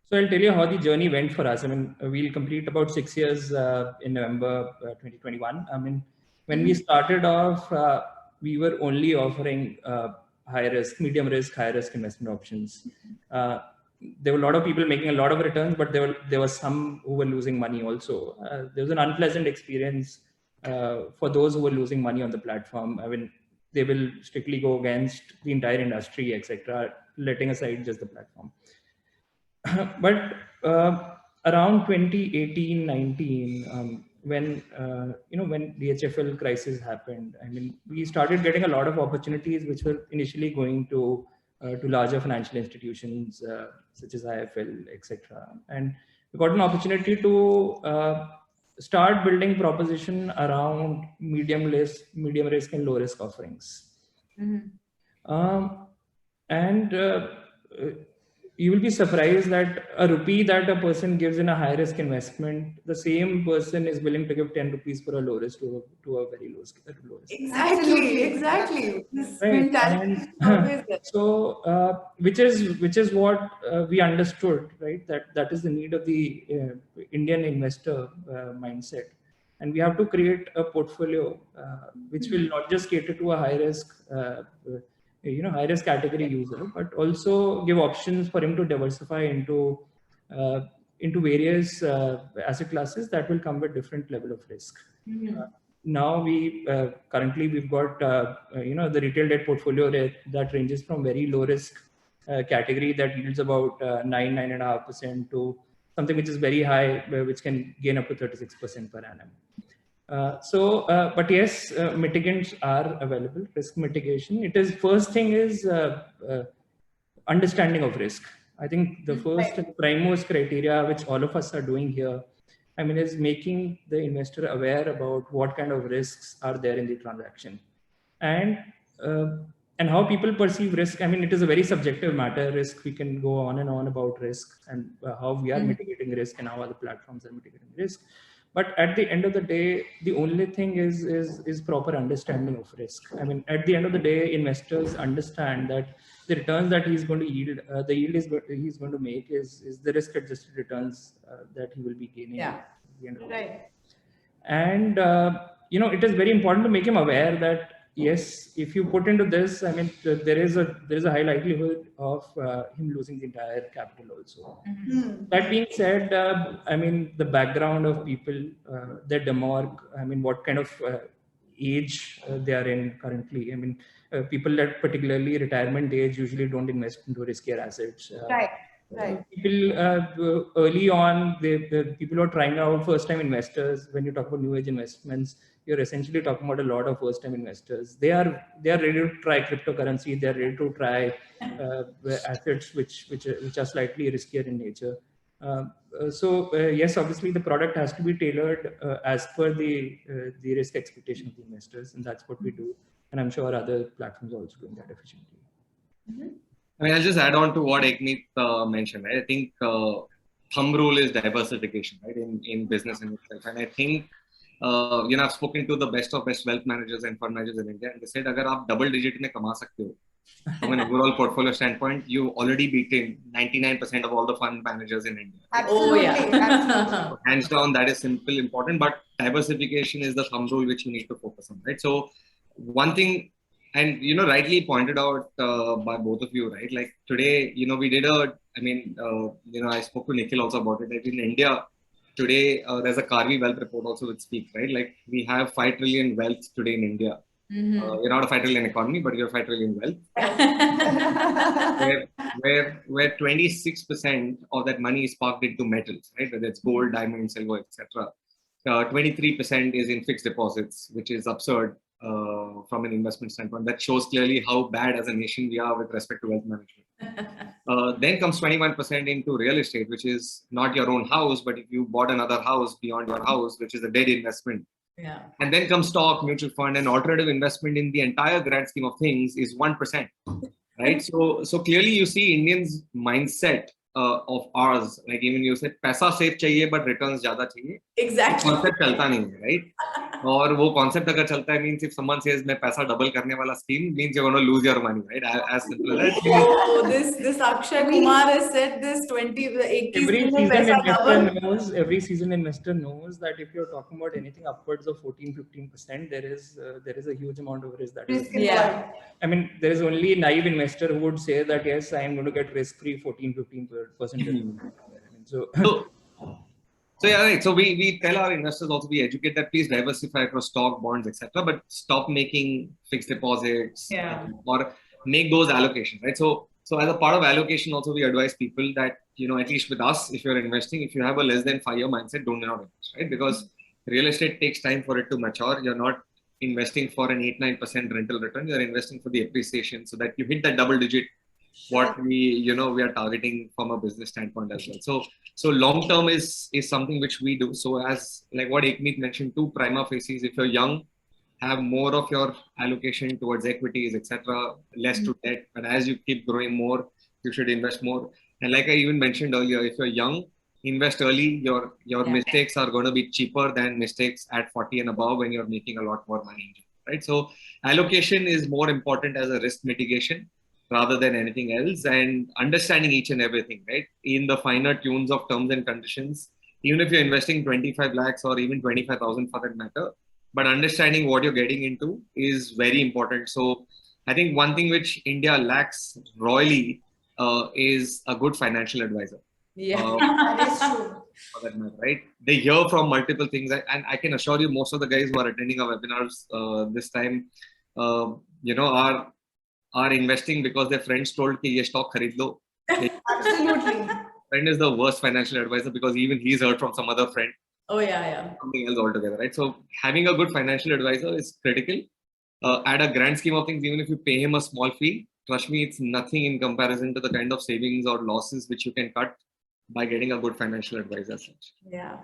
So I'll tell you how the journey went for us. I mean, we'll complete about 6 years in November 2021. I mean, when we started off, we were only offering high risk, medium risk, high risk investment options. There were a lot of people making a lot of returns, but there were some who were losing money also. There was an unpleasant experience for those who were losing money on the platform. I mean, they will strictly go against the entire industry, etc., letting aside just the platform. But around 2018-19, when when the HFL crisis happened, I mean, we started getting a lot of opportunities which were initially going to larger financial institutions such as IFL, etc. And we got an opportunity to start building proposition around medium risk, and low risk offerings. And you will be surprised that a rupee that a person gives in a high risk investment, the same person is willing to give 10 rupees for a low risk to a very low risk. Exactly. This mentality is always there. So, which is what we understood, right? That is the need of the Indian investor mindset, and we have to create a portfolio which will not just cater to a high risk. High risk category user, but also give options for him to diversify into various asset classes that will come with different level of risk. Now currently we've got the retail debt portfolio that ranges from very low risk category that yields about 9.5% to something which is very high, which can gain up to 36% per annum. But yes, mitigants are available. Risk mitigation. First thing is understanding of risk. I think the first and primemost criteria which all of us are doing here, I mean, is making the investor aware about what kind of risks are there in the transaction, and how people perceive risk. I mean, it is a very subjective matter. Risk, we can go on and on about risk and how we are mitigating risk and how other platforms are mitigating risk. But at the end of the day, the only thing is proper understanding of risk. I mean, at the end of the day, investors understand that the returns that he's going to yield, the yield he's going to make is the risk-adjusted returns that he will be gaining. Yeah. At the end of the Right. day. And it is very important to make him aware that yes, if you put into this, I mean, there is a high likelihood of him losing the entire capital also. That being said, I mean, the background of people, their demographic, I mean, what kind of age they are in currently. I mean, people at particularly retirement age usually don't invest into riskier assets. Right. People early on, the people who are trying out first-time investors. When you talk about new age investments, you're essentially talking about a lot of first-time investors. They are ready to try cryptocurrency. They are ready to try assets which are slightly riskier in nature. Yes, obviously the product has to be tailored as per the risk expectation of the investors, and that's what we do. And I'm sure other platforms are also doing that efficiently. I mean, I'll just add on to what Ekmeet mentioned. Right? I think thumb rule is diversification, right, in business in itself. And I think, I've spoken to the best of best wealth managers and fund managers in India, and they said, agar aap double digit mein kama sakte ho, from an overall portfolio standpoint, you already beaten 99% of all the fund managers in India. Absolutely. Absolutely. Hands down, that is simple, important, but diversification is the thumb rule which you need to focus on, right? So one thing, and rightly pointed out by both of you, right? Like today, we did I spoke to Nikhil also about it. That in India today, there's a Karvy Wealth report also which speaks, right? Like we have 5 trillion wealth today in India. You're not a 5 trillion economy, but you're 5 trillion wealth. where 26% of that money is parked into metals, right? Whether it's gold, diamond, silver, etc. 23% is in fixed deposits, which is absurd. From an investment standpoint, that shows clearly how bad as a nation we are with respect to wealth management. Then comes 21% into real estate, which is not your own house, but if you bought another house beyond your house, which is a dead investment. Yeah. And then comes stock, mutual fund, and alternative investment in the entire grand scheme of things is 1%, right? So clearly you see Indians' mindset of ours, like even you said, paisa safe chahiye, but returns zyada chahiye. Exactly. Concept chalta nahi hai, right? और वो concept अगर चलता है means if someone says मैं पैसा double करने वाला scheme means you're going to lose your money, right? As simple as that. Oh, this Akshay Kumar has said this 80 Every में seasoned पैसा investor double. knows. Every seasoned investor knows that if you're talking about anything upwards of 14-15%, there is a huge amount of risk that is. Risk involved. I mean, there is only a naive investor who would say that yes, I am going to get risk-free 14-15%. So yeah, right. So we tell our investors also, we educate that please diversify across stock, bonds, etc. But stop making fixed deposits or make those allocations, right? So as a part of allocation, also we advise people that, you know, at least with us, if you're investing, if you have a less than 5-year mindset, don't invest, right? Because real estate takes time for it to mature. You're not investing for an 8-9% rental return. You're investing for the appreciation so that you hit that double digit what we are targeting from a business standpoint as well. So long term is something which we do. So as like what Ekmeet mentioned, two prima facies, if you're young, have more of your allocation towards equities, etc., less to debt. But as you keep growing more, you should invest more. And like I even mentioned earlier, if you're young, invest early. Your mistakes are going to be cheaper than mistakes at 40 and above when you're making a lot more money, right? So allocation is more important as a risk mitigation rather than anything else, and understanding each and everything, right? In the finer tunes of terms and conditions, even if you're investing 25 lakhs or even 25,000 for that matter, but understanding what you're getting into is very important. So I think one thing which India lacks royally is a good financial advisor. That is true. For that matter, right? They hear from multiple things, and I can assure you, most of the guys who are attending our webinars this time, are investing because their friends told कि ये stock खरीद लो. Absolutely. Friend is the worst financial advisor because even he's heard from some other friend. Oh yeah. Something else altogether, right? So having a good financial advisor is critical. At a grand scheme of things, even if you pay him a small fee, trust me, it's nothing in comparison to the kind of savings or losses which you can cut by getting a good financial advisor. Yeah.